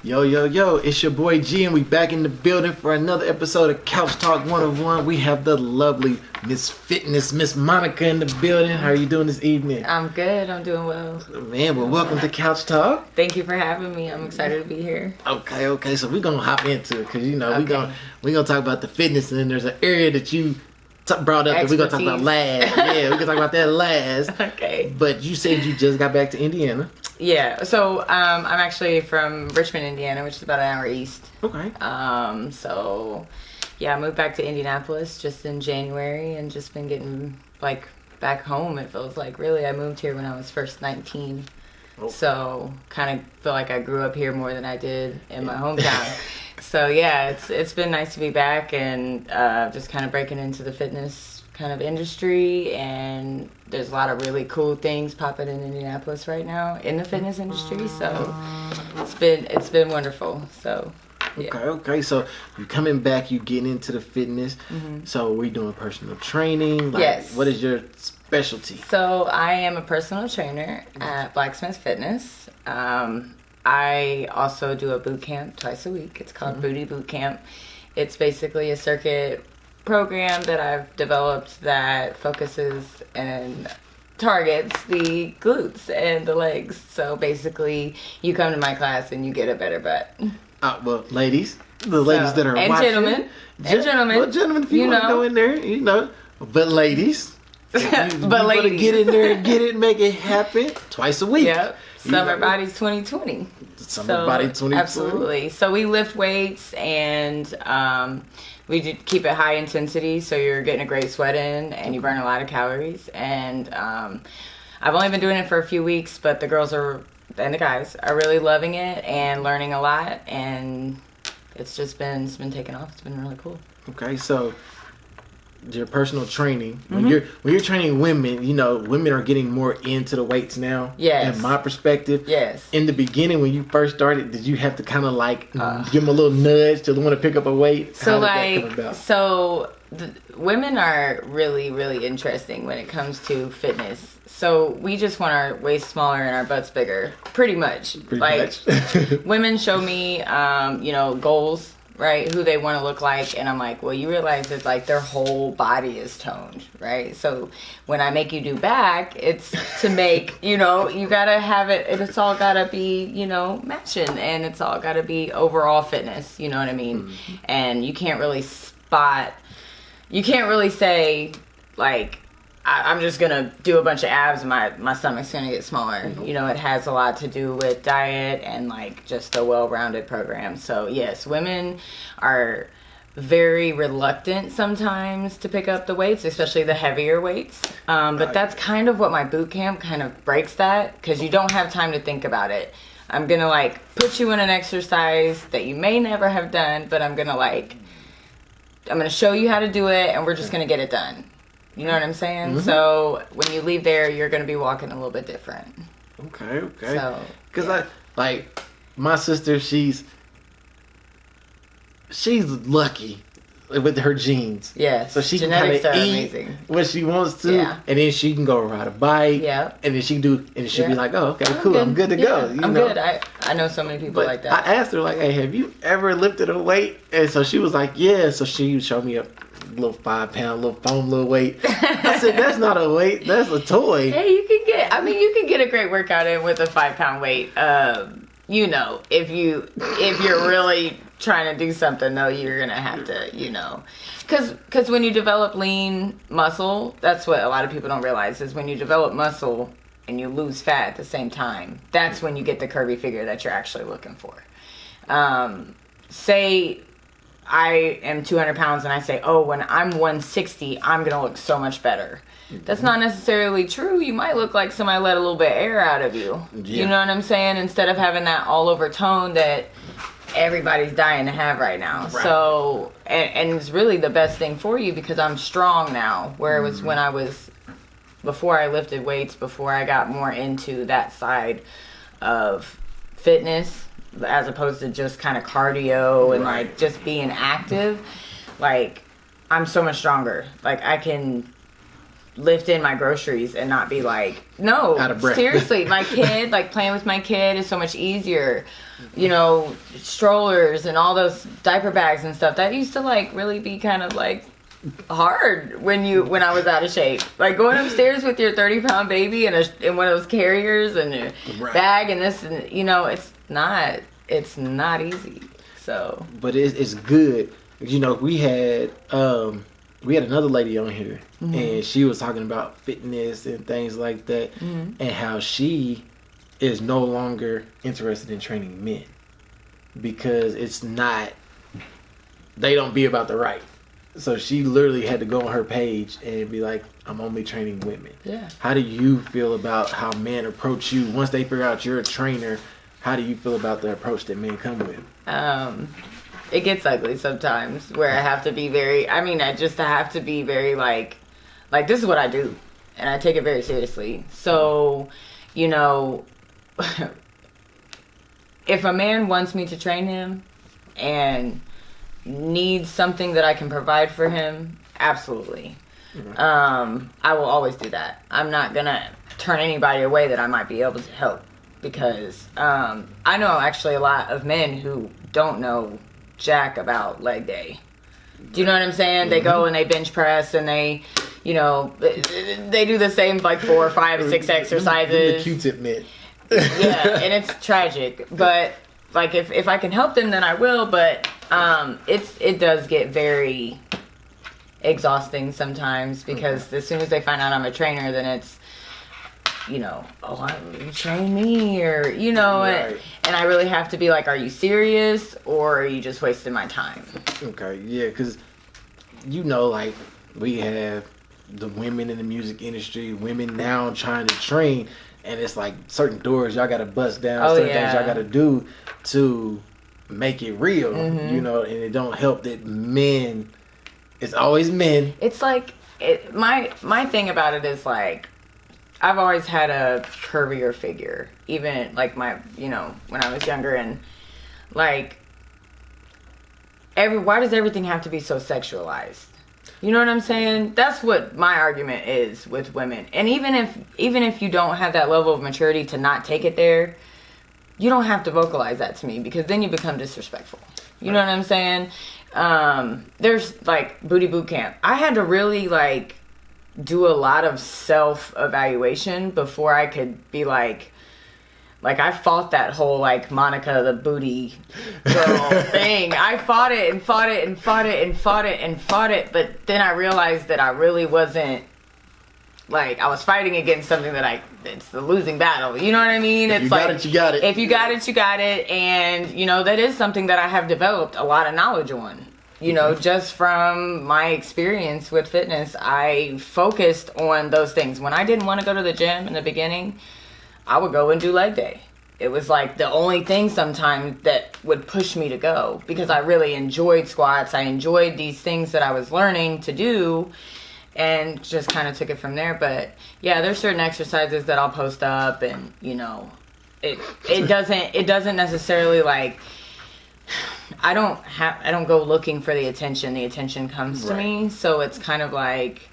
Yo, yo, yo, it's your boy G, and we back in the building for another episode of Couch Talk 101. We have the lovely Miss Fitness, Miss Monica in the building. How are you doing this evening? I'm good. I'm doing well. Man, well, welcome to Couch Talk. Thank you for having me. I'm excited to be here. Okay, so we're going to hop into it because, you know, Okay. we're gonna talk about the fitness, and then there's an area that you brought up that we're going to talk about last. Yeah, we're going to talk about that last. Okay. But you said you just got back to Indiana. Yeah. So I'm actually from Richmond, Indiana, which is about an hour east. Okay. So yeah, I moved back to Indianapolis just in January and just been getting like back home. It feels like really I moved here when I was first 19. Oh. So kind of feel like I grew up here more than I did in my hometown. So yeah, it's been nice to be back and just kind of breaking into the fitness kind of industry, and there's a lot of really cool things popping in Indianapolis right now in the fitness industry. So it's been wonderful. So yeah. Okay. So you coming back, you getting into the fitness. Mm-hmm. So we doing personal training. Like, Yes. What is your specialty? So I am a personal trainer at Blacksmith Fitness. I also do a boot camp twice a week. It's called Booty Bootcamp. It's basically a circuit program that I've developed that focuses and targets the glutes and the legs. So basically, you come to my class and you get a better butt. Well, ladies, ladies that are and watching. Gentlemen. Well, gentlemen, if you want to go in there, you know. But ladies. You ladies. to get in there and get it, make it happen twice a week. Yep. Summer Body's 2020. Summer Body 2020. Absolutely. So we lift weights and we do keep it high intensity, so you're getting a great sweat in and you burn a lot of calories. And I've only been doing it for a few weeks, but the girls and the guys are really loving it and learning a lot, and it's been taking off. It's been really cool. Okay, so your personal training, when you're training women, you know, women are getting more into the weights now. Yes. In my perspective. Yes. In the beginning, when you first started, did you have to kind of like give them a little nudge to want to pick up a weight? So How did that come about? the women are really, really interesting when it comes to fitness. So we just want our waist smaller and our butts bigger, pretty much. Women show me, goals, right? Who they want to look like. And I'm like, well, you realize that like their whole body is toned, right? So when I make you do back, it's to make, you gotta have it. It's all gotta be, matching, and it's all gotta be overall fitness. You know what I mean? Mm-hmm. And you can't really say like, I'm just gonna do a bunch of abs and my stomach's gonna get smaller. Mm-hmm. It has a lot to do with diet and like just a well-rounded program. So yes, women are very reluctant sometimes to pick up the weights, especially the heavier weights. But that's kind of what my boot camp kind of breaks that, because you don't have time to think about it. I'm gonna like put you in an exercise that you may never have done, but I'm gonna show you how to do it, and we're just gonna get it done. You know what I'm saying? Mm-hmm. So when you leave there, you're going to be walking a little bit different. Okay. So, because my sister, she's lucky with her genes. Yes. So she can kind of eat what she wants to, and then she can go ride a bike. Yeah. And then she'll be like, oh, okay, cool, I'm good to go. I'm good. I know so many people like that. I asked her, like, hey, have you ever lifted a weight? And so she was like, yeah. So she showed me a little 5-pound, little foam, little weight. I said, that's not a weight, that's a toy. Hey, you can get a great workout in with a 5-pound weight. If you're really trying to do something, though, you're gonna have to, because when you develop lean muscle, that's what a lot of people don't realize, is when you develop muscle and you lose fat at the same time, that's when you get the curvy figure that you're actually looking for. Say I am 200 pounds and I say, oh, when I'm 160, I'm going to look so much better. Mm-hmm. That's not necessarily true. You might look like somebody let a little bit of air out of you. Yeah. You know what I'm saying? Instead of having that all over tone that everybody's dying to have right now. Right. So, and it's really the best thing for you, because I'm strong now. Where it was when before I lifted weights, before I got more into that side of fitness, as opposed to just kind of cardio and like just being active, like I'm so much stronger. Like I can lift in my groceries and not be like, no, Out of breath. seriously, my kid, like playing with my kid is so much easier. You know, strollers and all those diaper bags and stuff, that used to like really be kind of like hard when I was out of shape. Like going upstairs with your 30-pound baby in one of those carriers and a bag and this, and you know, it's not easy. So, but it's good. You know, we had another lady on here, and she was talking about fitness and things like that, and how she is no longer interested in training men because they don't be about the right. So she literally had to go on her page and be like, I'm only training women. Yeah. How do you feel about how men approach you once they figure out you're a trainer? How do you feel about the approach that men come with? It gets ugly sometimes where I have to be very, I just have to be very like this is what I do, and I take it very seriously. So, you know, if a man wants me to train him and needs something that I can provide for him, absolutely. I will always do that. I'm not gonna turn anybody away that I might be able to help, because I know actually a lot of men who don't know jack about leg day. Do you know what I'm saying? They go and they bench press and they, you know, they do the same like 4, 5, 6 exercises. The Q-tip men. Yeah, and it's tragic. But like if I can help them, then I will. But it does get very exhausting sometimes, because as soon as they find out I'm a trainer, then it's, you know, you train me, or, you know, right. and I really have to be like, are you serious, or are you just wasting my time? Okay, yeah, because, you know, like, we have the women in the music industry, women now trying to train, and it's like certain doors y'all got to bust down, certain things y'all got to do to make it real, you know, and it don't help that men, it's always men. It's like, my thing about it is like, I've always had a curvier figure, even like you know, when I was younger, and like why does everything have to be so sexualized? You know what I'm saying? That's what my argument is with women. And even if you don't have that level of maturity to not take it there, you don't have to vocalize that to me, because then you become disrespectful. You know what I'm saying? There's like Booty Bootcamp. I had to really like do a lot of self-evaluation before I could be like I fought that whole like Monica the booty girl thing. I fought it and fought it and fought it and fought it and fought it, but then I realized that I really wasn't, like, I was fighting against something that it's the losing battle. You know what I mean? If it's you like, got it, you got it. If you got it, you got it. And, you know, that is something that I have developed a lot of knowledge on. You know, just from my experience with fitness, I focused on those things. When I didn't want to go to the gym in the beginning, I would go and do leg day. It was like the only thing sometimes that would push me to go, because I really enjoyed squats. I enjoyed these things that I was learning to do, and just kind of took it from there. But yeah, there's certain exercises that I'll post up, and, you know, it doesn't necessarily like, I don't go looking for the attention. The attention comes to me. So it's kind of like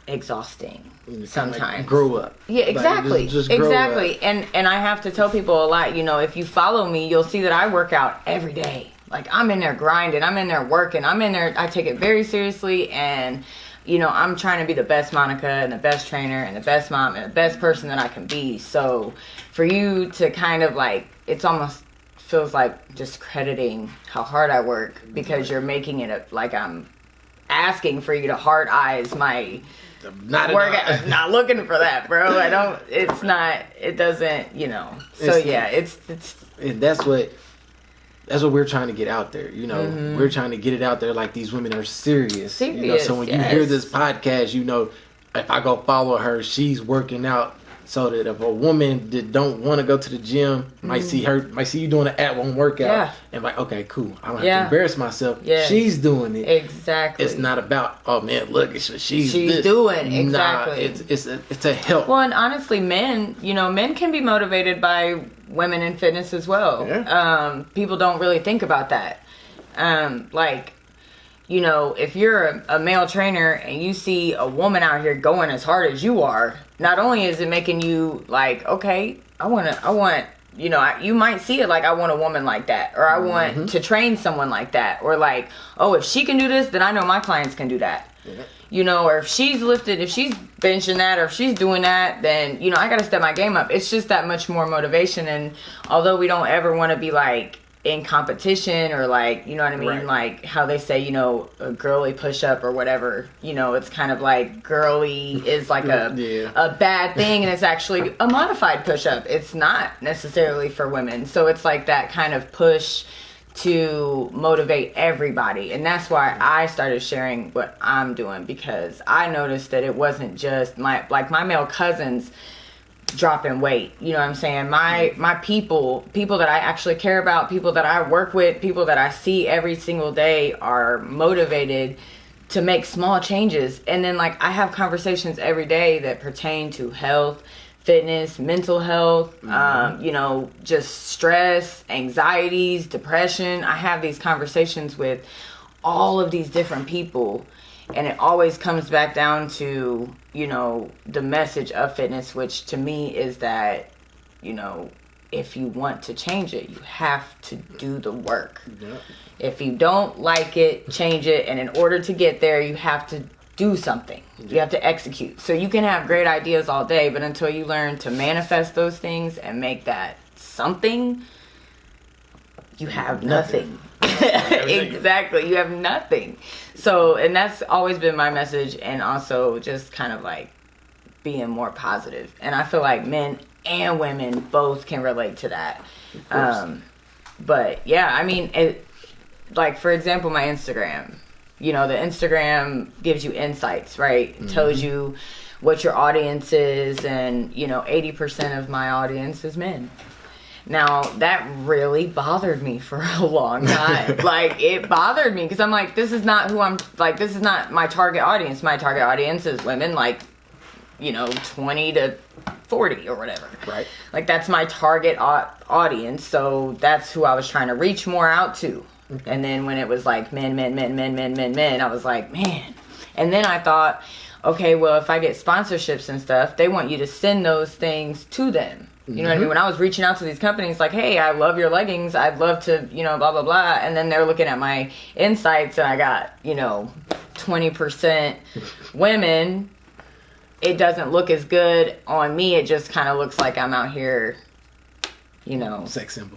exhausting sometimes. Like, grow up. Yeah, exactly. Like, just grow exactly. up. And I have to tell people a lot, you know, if you follow me, you'll see that I work out every day. Like, I'm in there grinding, I'm in there working, I'm in there, I take it very seriously, and, you know, I'm trying to be the best Monica and the best trainer and the best mom and the best person that I can be. So for you to kind of like, it's almost feels like discrediting how hard I work, because you're making it like I'm asking for you to hard eyes my workout. I'm not looking for that, bro. It doesn't, you know. So it's and that's what we're trying to get out there. You know, we're trying to get it out there like these women are serious. You know, so when you hear this podcast, you know, if I go follow her, she's working out. So that if a woman that don't want to go to the gym might see you doing an at-home workout, and like, okay, cool, I don't have to embarrass myself. Yeah. She's doing it. Exactly. It's not about, oh man, look, she's doing. Exactly. Nah, it's a help. Well, and honestly, men can be motivated by women in fitness as well. Yeah. People don't really think about that. Like, you know, if you're a male trainer and you see a woman out here going as hard as you are, not only is it making you like, okay, I want, you know, you might see it like, I want a woman like that, or I want to train someone like that, or like, oh, if she can do this, then I know my clients can do that. Yeah. You know, or if she's benching that, or if she's doing that, then, you know, I got to step my game up. It's just that much more motivation. And although we don't ever want to be like in competition, or like, you know what I mean? Right. Like how they say, you know, a girly push up or whatever, you know, it's kind of like girly is like a bad thing, and it's actually a modified push up. It's not necessarily for women. So it's like that kind of push to motivate everybody. And that's why I started sharing what I'm doing, because I noticed that it wasn't just my male cousins dropping weight. You know what I'm saying? My people that I actually care about, people that I work with, people that I see every single day are motivated to make small changes. And then like I have conversations every day that pertain to health, fitness, mental health, you know, just stress, anxieties, depression. I have these conversations with all of these different people, and it always comes back down to, you know, the message of fitness, which to me is that, you know, if you want to change it, you have to do the work. Yeah. If you don't like it, change it. And in order to get there, you have to do something. You have to execute. So you can have great ideas all day, but until you learn to manifest those things and make that something, you have nothing. Exactly. You have nothing. So, and that's always been my message, and also just kind of like being more positive. And I feel like men and women both can relate to that. But yeah, I mean, like for example, my Instagram, you know, the Instagram gives you insights, right? It tells you what your audience is, and, you know, 80% of my audience is men. Now, that really bothered me for a long time. Like, it bothered me because I'm like, this is not who I'm, like, this is not my target audience. My target audience is women, like, you know, 20 to 40 or whatever. Right. Like, that's my target audience. So that's who I was trying to reach more out to. And then when it was like men, I was like, man. And then I thought, okay, well, if I get sponsorships and stuff, they want you to send those things to them. You know what I mean? When I was reaching out to these companies, like, hey, I love your leggings. I'd love to, you know, blah, blah, blah. And then they're looking at my insights, and I got, you know, 20% women. It doesn't look as good on me. It just kind of looks like I'm out here, you know. Sex symbol.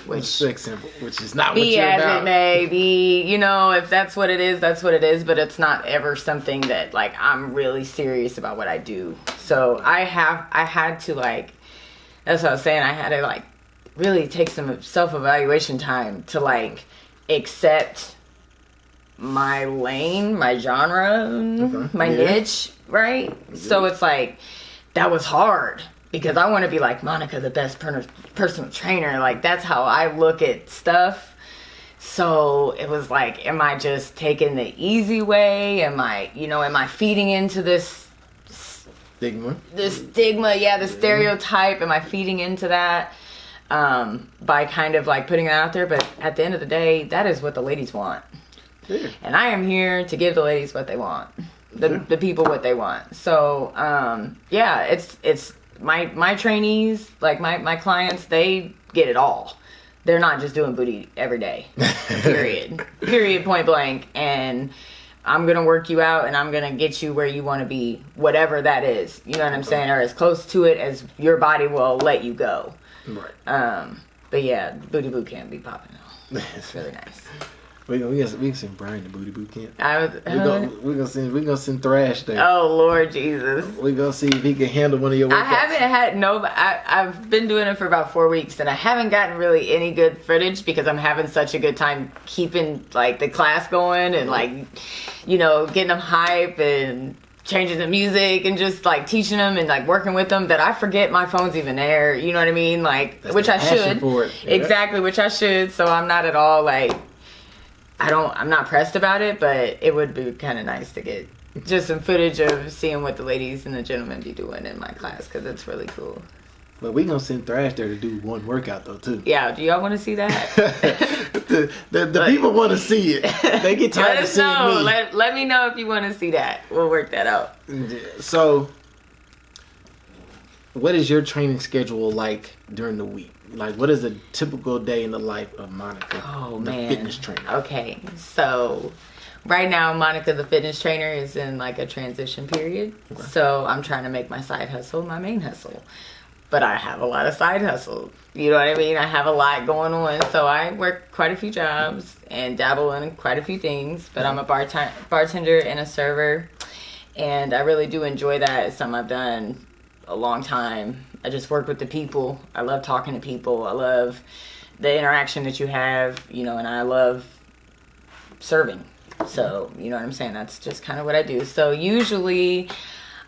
Which sex symbol, which is not what you're about. Be as it may be, you know, if that's what it is, that's what it is. But it's not ever something that, like, I'm really serious about what I do. So I had to, like, that's what I was saying. I had to, like, really take some self-evaluation time to, like, accept my lane, my genre, my niche, right? So it's like, that was hard. Because I want to be like Monica, the best personal trainer. Like, that's how I look at stuff. So it was like, am I just taking the easy way? Am I feeding into this stigma? The stereotype. Am I feeding into that by kind of like putting it out there? But at the end of the day, that is what the ladies want. Yeah. And I am here to give the ladies what they want. The people what they want. So, it's my trainees, like my clients, they get it all. They're not just doing booty every day. Period, point blank. And I'm going to work you out, and I'm going to get you where you want to be, whatever that is. You know what I'm saying? Or as close to it as your body will let you go. Right. But yeah, Booty Bootcamp be popping out. It's really nice. We can send Brian to Booty Bootcamp. We're gonna send Thrash there. Oh Lord Jesus! We're gonna see if he can handle one of your workouts. I've been doing it for about 4 weeks, and I haven't gotten really any good footage because I'm having such a good time keeping like the class going and like, you know, getting them hype and changing the music and just like teaching them and like working with them that I forget my phone's even there. You know what I mean? Like, that's which I should. For it. Yeah. Exactly, which I should. So I'm not at all like. I'm not pressed about it, but it would be kind of nice to get just some footage of seeing what the ladies and the gentlemen be doing in my class, because it's really cool. But we gonna send Thrash there to do one workout though too. Yeah, do y'all want to see that? the people want to see it. They get tired of seeing me. Let me know if you want to see that. We'll work that out. So, what is your training schedule like during the week? Like, what is a typical day in the life of Monica, the fitness trainer? Okay, so right now, Monica, the fitness trainer, is in like a transition period. Okay. So I'm trying to make my side hustle my main hustle. But I have a lot of side hustles. You know what I mean? I have a lot going on. So I work quite a few jobs and dabble in quite a few things. But I'm a bartender and a server. And I really do enjoy that. It's something I've done a long time. I just work with the people. I love talking to people. I love the interaction that you have, and I love serving. So, you know what I'm saying? That's just kind of what I do. So usually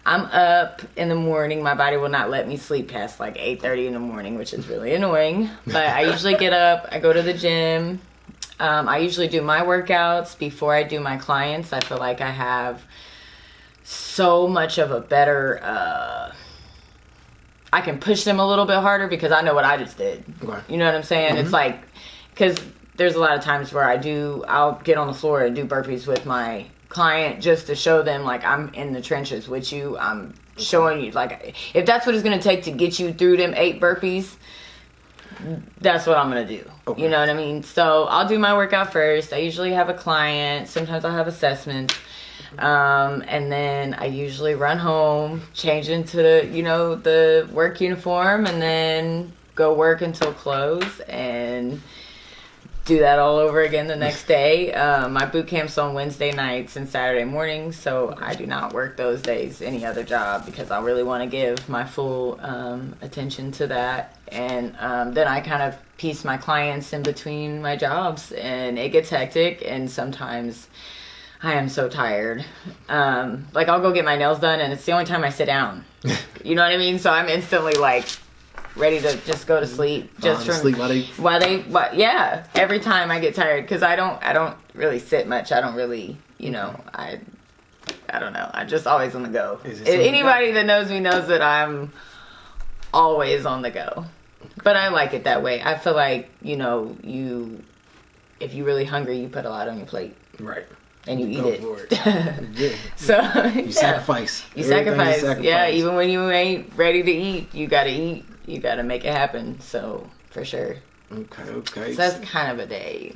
I'm up in the morning. My body will not let me sleep past like 8:30 in the morning, which is really annoying. But I usually get up. I go to the gym. I usually do my workouts before I do my clients. I feel like I have so much of a better... I can push them a little bit harder because I know what I just did. Okay. You know what I'm saying? Mm-hmm. It's like, because there's a lot of times where I'll get on the floor and do burpees with my client just to show them like I'm in the trenches with you. I'm showing you, like, if that's what it's going to take to get you through them 8 burpees, that's what I'm going to do. Okay. You know what I mean? So I'll do my workout first. I usually have a client. Sometimes I'll have assessments. And then I usually run home, change into the work uniform, and then go work until close and do that all over again the next day. My boot camp's on Wednesday nights and Saturday mornings, so I do not work those days any other job because I really want to give my full attention to that. And then I kind of piece my clients in between my jobs, and it gets hectic, and sometimes I am so tired. Like, I'll go get my nails done, and it's the only time I sit down. You know what I mean? So I'm instantly, like, ready to just go to sleep. Just from sleep yeah. Every time I get tired, because I don't really sit much. I don't really, I don't know. I'm just always on the go. Anybody that knows me knows that I'm always on the go. But I like it that way. I feel like, if you're really hungry, you put a lot on your plate. Right. And you eat it. Yeah. So you sacrifice. You sacrifice. Yeah, even when you ain't ready to eat, you gotta eat. You gotta make it happen. So for sure. Okay. So that's kind of a day.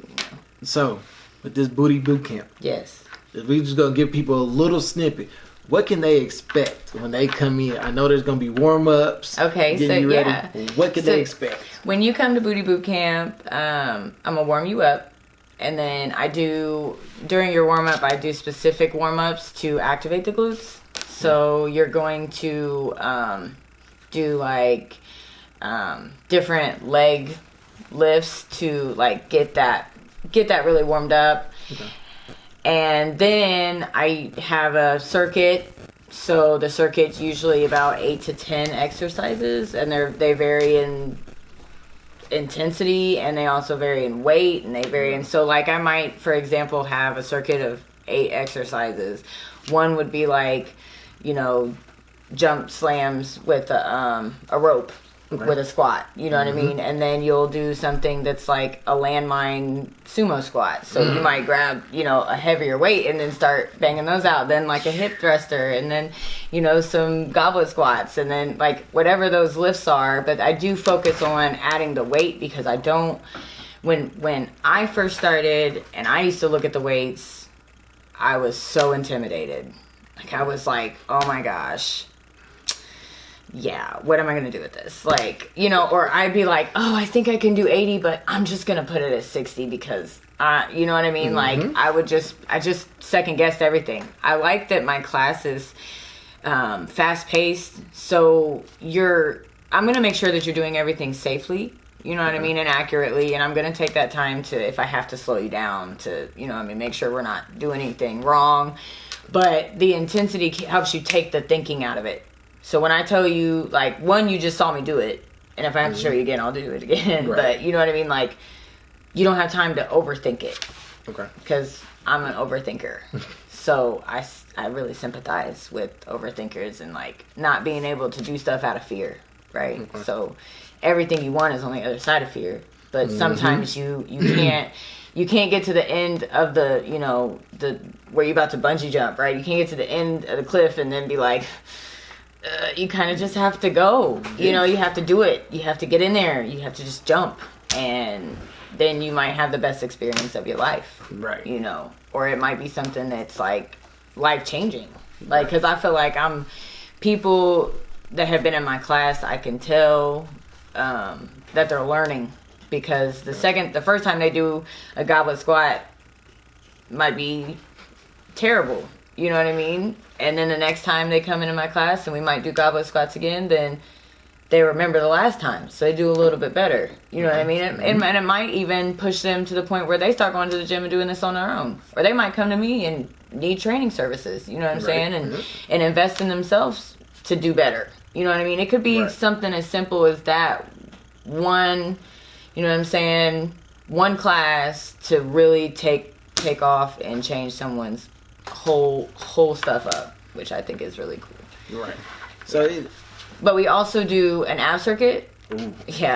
So with this booty boot camp. Yes. We just gonna give people a little snippet. What can they expect when they come in? I know there's gonna be warm ups. Okay, so yeah. What can they expect? When you come to Booty Boot Camp, I'm gonna warm you up. And then during your warm-up, I do specific warm-ups to activate the glutes. So you're going to do like different leg lifts to like get that really warmed up. Okay. And then I have a circuit. So the circuit's usually about 8 to 10 exercises, and they vary in intensity, and they also vary in weight, and they vary in, so like I might, for example, have a circuit of 8 exercises. One would be like, jump slams with a rope. Okay. With a squat, you know what I mean? And then you'll do something that's like a landmine sumo squat. So you might grab, a heavier weight and then start banging those out. Then like a hip thruster, and then, some goblet squats, and then like whatever those lifts are. But I do focus on adding the weight because I don't, when I first started and I used to look at the weights, I was so intimidated. Like I was like, oh my gosh. Yeah, what am I going to do with this? Like, or I'd be like, oh, I think I can do 80, but I'm just going to put it at 60 because, you know what I mean? Mm-hmm. Like, I just second guessed everything. I like that my class is fast paced. So I'm going to make sure that you're doing everything safely, you know what I mean? And accurately. And I'm going to take that time to, if I have to slow you down to, make sure we're not doing anything wrong. But the intensity helps you take the thinking out of it. So when I tell you, like, one, you just saw me do it. And if I have to show you again, I'll do it again. Right. But you know what I mean? Like, you don't have time to overthink it. Okay. Because I'm an overthinker. So I really sympathize with overthinkers and, like, not being able to do stuff out of fear, right? Okay. So everything you want is on the other side of fear. but sometimes you can't get to the end of the, you know, the where you're about to bungee jump, right? You can't get to the end of the cliff and then be like, you kind of just have to go. You know, you have to do it. You have to get in there. You have to just jump, and then you might have the best experience of your life, right? You know, or it might be something that's like life changing, like, because I feel like people that have been in my class, I can tell that they're learning, because the first time they do a goblet squat might be terrible, you know what I mean? And then the next time they come into my class and we might do goblet squats again, then they remember the last time, so they do a little bit better, you know what I mean? And it might even push them to the point where they start going to the gym and doing this on their own, or they might come to me and need training services, you know what I'm saying, and invest in themselves to do better, you know what I mean? It could be something as simple as that one, you know what I'm saying, one class to really take off and change someone's whole stuff up, which I think is really cool. Right. So, but we also do an ab circuit. Ooh. Yeah.